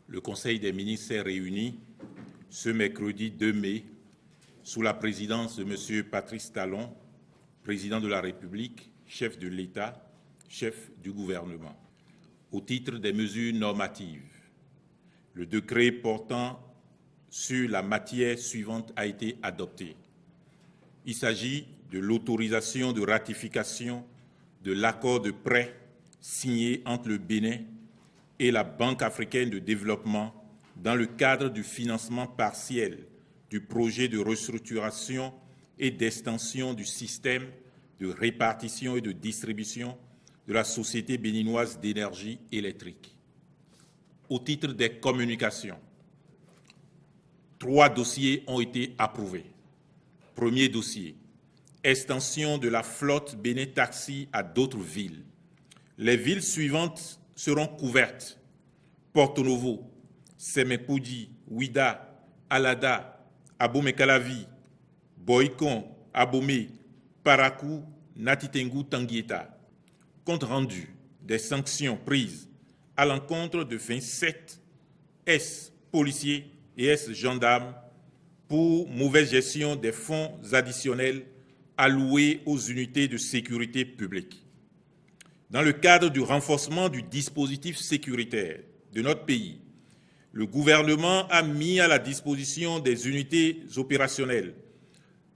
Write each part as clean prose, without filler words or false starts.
Le Conseil des ministres s'est réuni ce mercredi 2 mai sous la présidence de M. Patrice Talon, président de la République, chef de l'État, chef du gouvernement. Au titre des mesures normatives, le décret portant sur la matière suivante a été adopté. Il s'agit de l'autorisation de ratification de l'accord de prêt signé entre le Bénin et la Banque africaine de développement dans le cadre du financement partiel du projet de restructuration et d'extension du système de répartition et de distribution de la Société béninoise d'énergie électrique. Au titre des communications, 3 dossiers ont été approuvés. Premier dossier, extension de la flotte Bénin Taxi à d'autres villes. Les villes suivantes seront couvertes: Porto Novo, Semepoudi, Ouida, Alada, Abomey-Calavi, Boycon, Abomey, Parakou, Natitengu, Tanguieta. Compte rendu des sanctions prises à l'encontre de 27 policiers et gendarmes pour mauvaise gestion des fonds additionnels alloués aux unités de sécurité publique. Dans le cadre du renforcement du dispositif sécuritaire de notre pays, le gouvernement a mis à la disposition des unités opérationnelles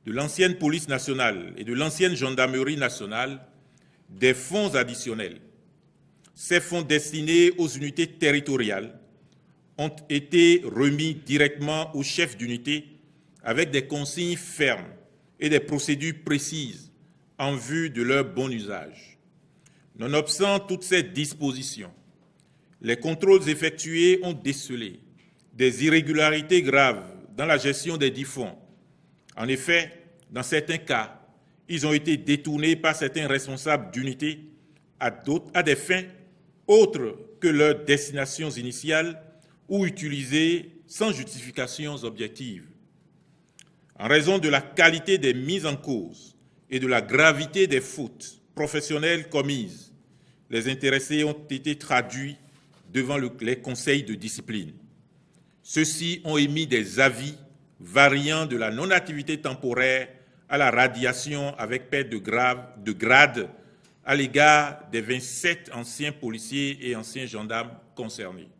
de l'ancienne police nationale et de l'ancienne gendarmerie nationale des fonds additionnels. Ces fonds destinés aux unités territoriales ont été remis directement aux chefs d'unité avec des consignes fermes et des procédures précises en vue de leur bon usage. Nonobstant toutes ces dispositions, les contrôles effectués ont décelé des irrégularités graves dans la gestion des dits fonds. En effet, dans certains cas, ils ont été détournés par certains responsables d'unités à des fins autres que leurs destinations initiales ou utilisés sans justifications objectives. En raison de la qualité des mises en cause et de la gravité des fautes professionnelles commises, les intéressés ont été traduits devant les conseils de discipline. Ceux-ci ont émis des avis variant de la non-activité temporaire à la radiation avec perte de grade à l'égard des 27 anciens policiers et anciens gendarmes concernés.